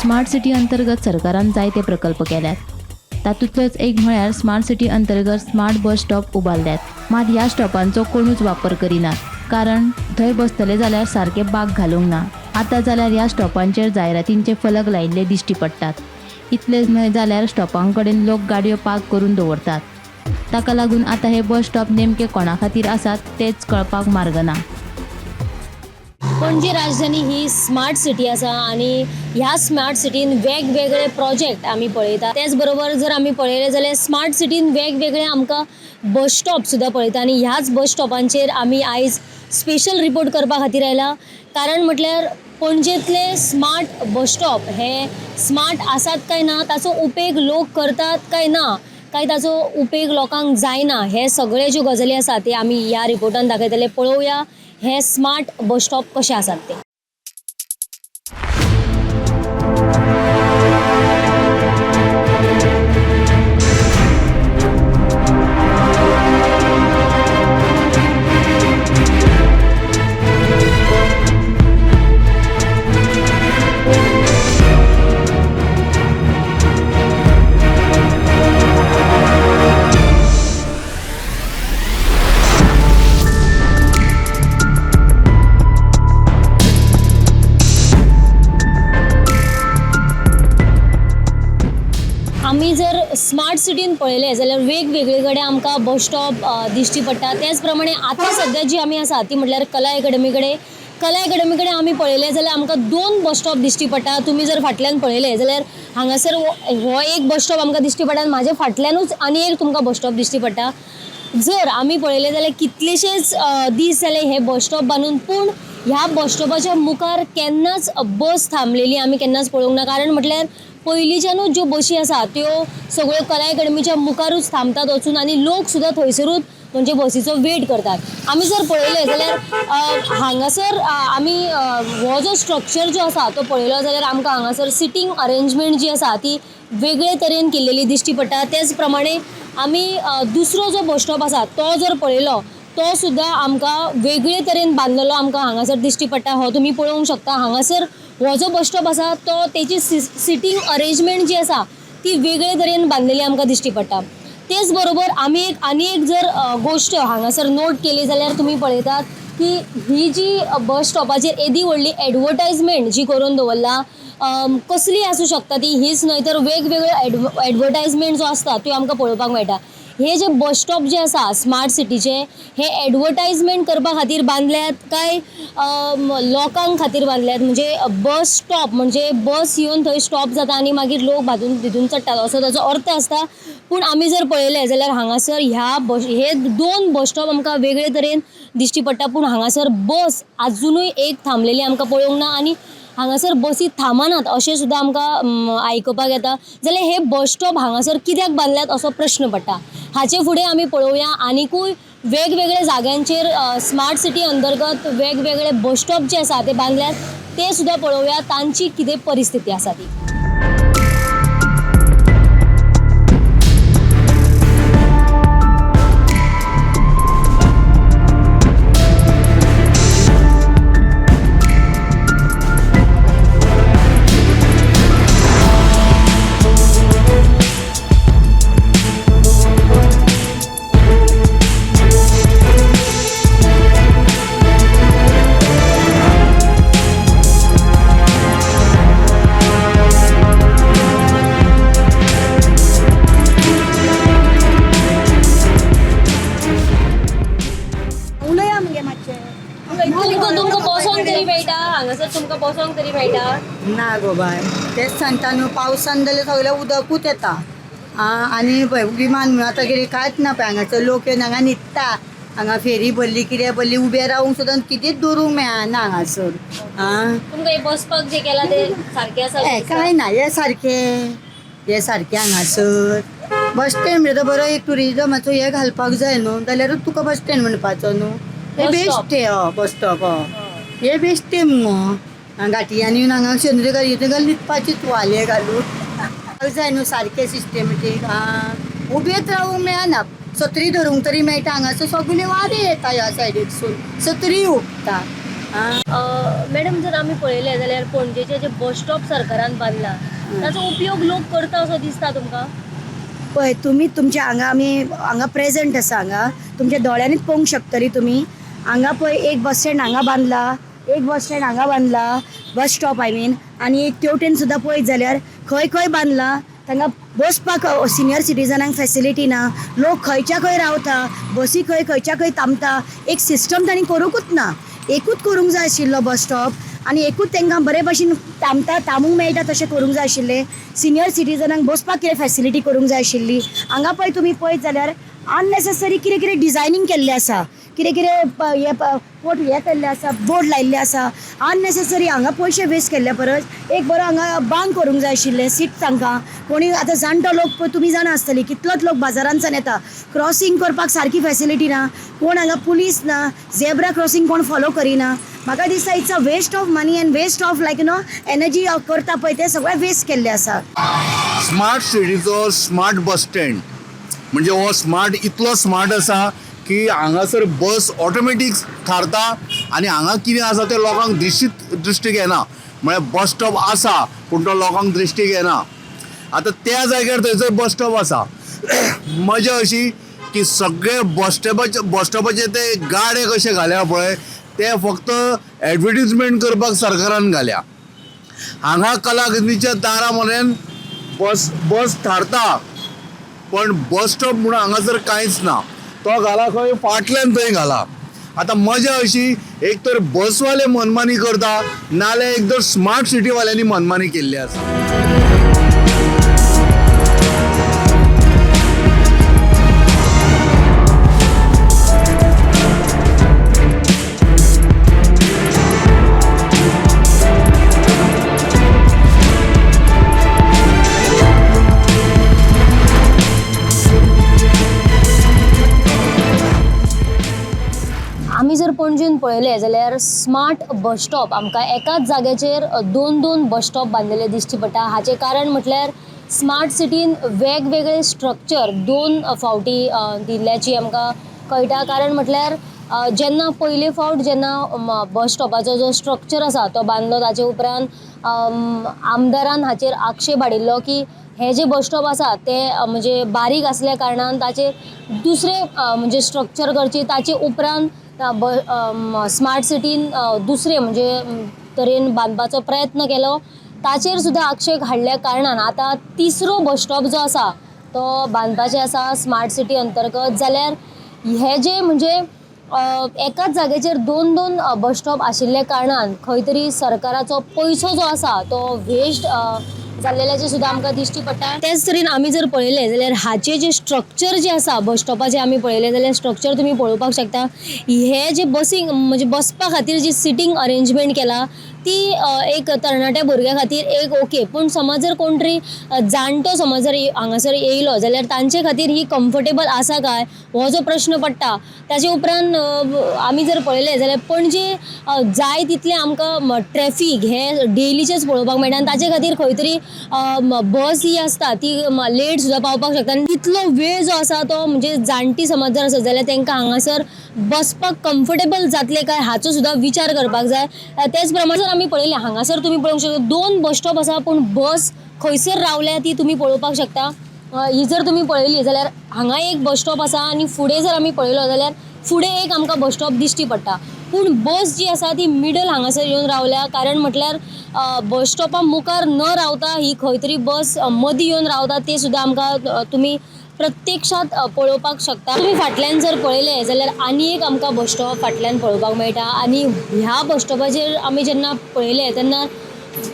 Smart city अंतर्गत सरकारान जायते प्रकल्प केल्यात. तातूंतलोच एक म्हळ्यार स्मार्ट सिटी अंतर्गत स्मार्ट बस स्टॉप उबारल्यात. मात ह्या स्टॉपांचो कोणूच वापर करिनात, कारण थंय बसतले जाल्यार सारके बाग घालूंक ना. आतां जाल्यार ह्या स्टॉपांचेर जायरातींचे फलक लायिल्ले दिश्टी पडटात. इतलेच न्हय जाल्यार स्टॉपां कडेन लोक गाडयो पार्क करून दवरतात. ताका लागून आतां हे बस स्टॉप नेमके कोणा खातीर आसात तेच कळपाक मार्ग ना. पणजी राजधानी ही स्मार्ट सिटी आसा आनी ह्या स्मार्ट सिटीन वेगवेगळे प्रोजेक्ट आमी पळयता. त्याच बरोबर जर आमी पळयलें जाल्यार स्मार्ट सिटीन वेगवेगळे आमकां बस स्टॉप सुद्दां पळयता आनी ह्याच बस स्टॉपांचेर आमी आयज स्पेशल रिपोर्ट करपा खातीर आयला. कारण म्हटल्यार पणजेंतले स्मार्ट बस स्टॉप हे स्मार्ट आसात काय ना, ताचो उपेग लोक करतात काय ना, काय ताचो उपेग लोकांक जायना, हे सगळे ज्यो गजाली आसा ते आमी ह्या रिपोर्टान दाखयतले. पळोवया हे स्मार्ट बस स्टॉप कशे आसात ते. आमी जर स्मार्ट सिटीन पळयलें जाल्यार वेगवेगळे कडेन आमकां बस स्टॉप दिश्टी पडटा. त्याच प्रमाणे आतां सद्या जी आमी आसा ती म्हटल्यार कला अकॅडमी कडेन आमी पळयलें जाल्यार आमकां 2 बस स्टॉप दिश्टी पडटा. तुमी जर फाटल्यान पळयलें जाल्यार हांगासर हो एक बस स्टॉप आमकां दिश्टी पडटा आनी म्हाज्या फाटल्यानूच आनी एक तुमकां बस स्टॉप दिश्टी पडटा. जर आमी पळयलें जाल्यार कितलेशेच दीस जाले हे बस स्टॉप बांदून, पूण ह्या बस स्टॉपाच्या मुखार केन्नाच बस थांबलेली आमी केन्नाच पळोवंक ना. कारण म्हटल्यार पयलींच्यानूच ज्यो बसी आसा त्यो सगळ्यो कला अकॅडमीच्या मुखारूच थांबतात वचून आनी लोक सुद्दां थंयसरूच म्हणजे बसीचो वेट करतात. आमी जर पळयलें जाल्यार हांगासर आमी हो जो स्ट्रक्चर जो आसा तो पळयलो जाल्यार आमकां हांगासर सिटींग अरेंजमेंट जी आसा ती वेगळे तरेन केल्लेली दिश्टी पडटा. तेच प्रमाणे आमी दुसरो जो बस स्टॉप आसा तो जर पळयलो तो सुद्दां आमकां वेगळे तरेन बांदलेलो आमकां हांगासर दिश्टी पडटा. हो तुमी पळोवंक शकता. हांगासर हो जो बस स्टॉप आसा तो तेची सिटींग अरेंजमेंट जी आसा ती वेगळे तरेन बांदलेली आमकां दिश्टी पडटा. तेच बरोबर आमी आनी एक जर गोश्ट हांगासर नोट केली जाल्यार तुमी पळयतात की ही जी बस स्टॉपाचेर येदी व्हडली एडवर्टायजमेंट जी करून दवरला, कसली आसूं शकता ती, हीच न्हय तर वेगवेगळ्यो एडवर्टायजमेंट जो आसता त्यो आमकां पळोवपाक मेळटा. हे जे बस स्टॉप जे आसा स्मार्ट सिटीचे हे एडवर्टायजमेंट करपा खातीर बांदल्यात काय लोकांक खातीर बांदल्यात. म्हणजे बस स्टॉप म्हणजे बस येवन थंय स्टॉप जाता आनी मागीर लोक भितून चडटात असो ताचो अर्थ आसता. पूण आमी जर पळयलें जाल्यार हांगासर हे 2 बस स्टॉप आमकां वेगळे तरेन दिश्टी पडटा. पूण हांगासर बस आजुनूय एक थांबलेली आमकां पळोवंक ना आनी हांगासर बसी थांबनात अशें सुद्दां आमकां आयकपाक येता. जाल्यार हे बस स्टॉप हांगासर कित्याक बांदल्यात असो प्रश्न पडटा. हाचे फुडें आमी पळोवया आनीकूय वेगवेगळे जाग्यांचेर स्मार्ट सिटी अंतर्गत वेगवेगळे बस स्टॉप जे आसा ते बांदल्यात ते सुद्दां पळोवया तांची कितें परिस्थिती आसा ती. तुमकां बसोंक तरी मेळटा हांगासर, तुमकां बसोंक तरी मेळटा? ना गो बाय, तेच सांगता न्हू, पावसान जाल्यार सगळें उदकूच येता. आनी पळय विमान म्हणून आतां कितें कांयच ना पळय. हांगासर लोक येवन हांगा न्हिदता. हांगा फेरी भरली कितें भरली, उबें रावंक सुद्दां कितेंच दवरूंक मेळना हांगासर. तुमकां हे बसपाक जे केला ते सारकें आसा? कांय ना, हे सारकें हांगासर. बस स्टँड म्हणजे बरो एक टुरिजमाचो हे घालपाक जाय न्हू, जाल्यारूच तुका बस स्टँड म्हणपाचो न्हू. हे बेस्ट बस स्टॉप. हे बेस्ट मगो घाटियांनी येवन हांगा शेंद्रे गाडयेचें घाल न्हिदपाची तुवाले घालून जाय न्हू सारकें सिस्टमेटीक. उबेच रावूंक मेळना. सत्री धरूंक तरी मेळटा. हांगासर सगळे वारे येता ह्या सायडीकसून, सत्री ओंपता. मॅडम जर आमी पळयलें जाल्यार पणजेचे जे बस स्टॉप सरकारान बांदला ताचो उपयोग लोक करता असो दिसता तुमकां? पळय तुमी तुमच्या हांगा प्रेझेंट आसा, हांगा तुमच्या दोळ्यांनीच पळोवंक शकतली तुमी. हांगा पळय एक बस स्टँड हांगा बांदला, बस स्टॉप आनी एक तेवटेन सुद्दां पळयत जाल्यार खंय बांदला तांकां बसपाक सिनियर सिटीजनांक फॅसिलिटी ना. लोक खंयच्या खंय रावता, बसी खंयच्या खंय थांबता, एक सिस्टम तांणी करूंकूच ना. एकूच करूंक जाय आशिल्लो बस स्टॉप आनी एकूच तांकां बरे भशेन थांबूंक मेळटा तशें करूंक जाय आशिल्लें. सिनियर सिटीजनांक बसपाक कितें फॅसिलिटी करूंक जाय आशिल्ली. हांगा पळय तुमी पळयत जाल्यार अननेसेसरी कितें डिझायनींग केल्लें आसा, कितें केल्लें आसा, बोर्ड लायिल्ले आसा. अननेसेसरी हांगा पयशे वेस्ट केल्ल्या परस एक बरो हांगा बांक करूंक जाय आशिल्लें सीट तांकां. कोणी आतां जाणटो लोक पळय तुमी जाणा आसतली कितलोच लोक बाजारांतल्यान येता, क्रॉसींग करपाक सारकी फॅसिलिटी ना, कोण हांगा पुलीस ना, झेब्रा क्रॉसींग कोण फॉलो करिना. म्हाका दिसता it's a waste of money and waste of energy करता पळय तें सगळें वेस्ट केल्लें आसा. स्मार्ट सिटीचो स्मार्ट बस स्टँड म्हणजे हो स्मार्ट इतलो स्मार्ट आसा की हांगासर बस ऑटोमॅटीक थारता आनी हांगा कितें आसा तें लोकांक दृश्टीक येना. म्हळ्यार बस स्टॉप आसा पूण तो लोकांक दृश्टीक येना. आतां त्या जाग्यार थंयसर बस स्टॉप आसा. मजा अशी की सगळे बस स्टॉपाचे ते गाडे कशे घाल्या पळय ते फक्त एडवर्टिजमेंट करपाक सरकारान घाल्या. हांगा कलाकृतीच्या दारा मरेन बस थारता पण बस स्टॉप म्हणून हांगासर कांयच ना. तो घाला खंय फाटल्यान थंय घाला. आतां मजा अशी एक तर बसवाले मनमानी करता नाल्यार एक तर स्मार्ट सिटीवाल्यांनी मनमानी केल्ली आसा. आमी जर पणजेन पळयलें जाल्यार स्मार्ट बस स्टॉप आमकां एकाच जाग्याचेर दोन बस स्टॉप बांदिल्ले दिश्टी पडटा. हाचें कारण म्हटल्यार स्मार्ट सिटीन वेगवेगळे स्ट्रक्चर 2 फावटी दिल्ल्याची आमकां कळटा. कारण म्हटल्यार जेन्ना पयले फावट जेन्ना बस स्टॉपाचो जो स्ट्रक्चर आसा तो बांदलो ताचे उपरांत आमदारान हाचेर आक्षेप हाडिल्लो की हे जे बस स्टॉप आसा ते म्हणजे बारीक आसल्या कारणान ताचे दुसरे म्हणजे स्ट्रक्चर करचे. ताचे उपरांत स्मार्ट सिटीन दुसरे म्हणजे तरेन बांदपाचो प्रयत्न केलो. ताचेर सुद्दां आक्षेप हाडल्या कारणान आतां तिसरो बस स्टॉप जो आसा तो बांदपाचे आसा स्मार्ट सिटी अंतर्गत. जाल्यार हे जे म्हणजे एकाच जाग्याचेर 2 बस स्टॉप आशिल्ल्या कारणान खंय तरी सरकाराचो पयसो जो आसा तो वेस्ट जाल्ल्याचें सुद्दां आमकां दिश्टी पडटा. तेच तरेन आमी जर पळयलें जाल्यार हाचे जे स्ट्रक्चर जे आसा बस स्टॉपाचें आमी पळयलें जाल्यार स्ट्रक्चर तुमी पळोवपाक शकता. हे जे बसींग म्हणजे बसपा खातीर जी सिटींग अरेंजमेंट केला ती एक तरणाट्या भुरग्या खातीर एक ओके. पूण समज जर कोण तरी जाणटो समज जर हांगासर येयलो जाल्यार तांचे खातीर ही कम्फर्टेबल आसा काय हो जो प्रश्न पडटा. ताचे उपरांत आमी जर पळयलें जाल्यार पणजे जाय तितलें आमकां ट्रॅफीक हे डेलीचेच पळोवपाक मेळटा आनी ताचे खातीर खंय तरी बस ही आसता ती लेट सुद्दां पावपाक शकता. आनी तितलो वेळ जो आसा तो म्हणजे जाणटी समज जर आसत जाल्यार तांकां हांगासर बसपाक कम्फर्टेबल जातले काय हाचो सुद्दां विचार करपाक जाय. तेच प्रमाणे जर आमी पळयलें हांगासर तुमी पळोवंक शकता 2 बस स्टॉप आसा पूण बस खंयसर रावल्या ती तुमी पळोवपाक शकता. ही जर तुमी पळयली जाल्यार हांगा एक बस स्टॉप आसा आनी फुडें जर आमी पळयलो जाल्यार फुडें एक आमकां बस स्टॉप दिश्टी पडटा. पूण बस जी आसा ती मिडल हांगासर येवन रावल्या. कारण म्हटल्यार बस स्टॉपा मुखार न रावता ही खंय तरी बस मदीं येवन रावता तें सुद्दां आमकां तुमी प्रत्यक्षात पळोवपाक शकता. तुमी फाटल्यान जर पळयलें जाल्यार आनी एक आमकां बस स्टॉप फाटल्यान पळोवपाक मेळटा. आनी ह्या बस स्टॉपाचेर आमी जेन्ना पळयलें तेन्ना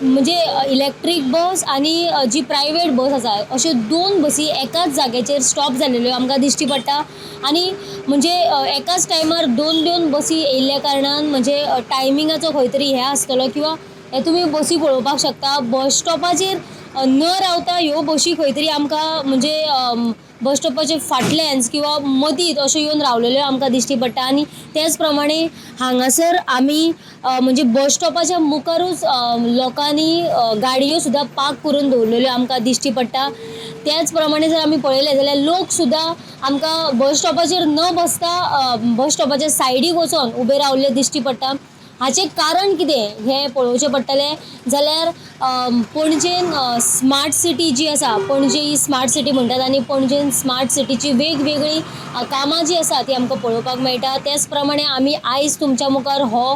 म्हणजे इलेक्ट्रीक बस आनी जी प्रायवेट बस आसा अश्यो 2 बसी एकाच जाग्याचेर स्टॉप जाल्ल्यो आमकां दिश्टी पडटा. आनी म्हणजे एकाच टायमार 2 बसी येयल्ल्या कारणान म्हणजे टायमिंगाचो खंय तरी हे आसतलो किंवा हे तुमी बसी पळोवपाक शकता. बस स्टॉपाचेर न रावता ह्यो बसी खंय तरी आमकां म्हणजे बस स्टॉपाचे फाटल्यान किंवा मदींच अश्यो येवन रावलेल्यो आमकां दिश्टी पडटा. आनी त्याच प्रमाणे हांगासर आमी म्हणजे बस स्टॉपाच्या मुखारूच लोकांनी गाडयो सुद्दां पार्क करून दवरलेल्यो आमकां दिश्टी पडटा. त्याच प्रमाणे जर आमी पळयलें जाल्यार लोक सुद्दां आमकां बस स्टॉपाचेर न बसता बस स्टॉपाच्या सायडीक वचून उबे रावल्ले दिश्टी पडटा. हाचें कारण कितें हें पळोवचें पडटलें जाल्यार पणजेन स्मार्ट सिटी जी आसा, पणजे ही स्मार्ट सिटी म्हणटात आनी पणजेन स्मार्ट सिटीची वेगवेगळी कामां जी आसा ती आमकां पळोवपाक मेळटा. त्याच प्रमाणे आमी आयज तुमच्या मुखार हो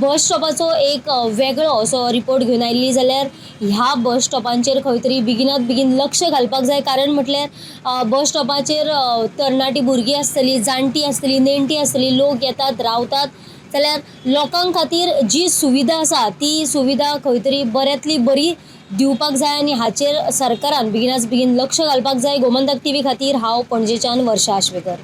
बस स्टॉपाचो एक वेगळो असो रिपोर्ट घेवन आयिल्ली. जाल्यार ह्या बस स्टॉपांचेर खंय तरी बेगिनात बेगीन लक्ष घालपाक जाय, कारण म्हटल्यार बस स्टॉपाचेर तरणाटी भुरगीं आसतलीं, जाणटी आसतलीं, नेणटी आसतलीं, लोक येतात रावतात, जाल्यार लोकां खातीर जी सुविधा आसा ती सुविधा खंय तरी बऱ्यांतली बरी दिवपाक जाय आनी हाचेर सरकारान बेगिनाच बेगीन लक्ष घालपाक जाय. गोमंतक TV खातीर हांव पणजेच्यान वर्षा आश्वेकर.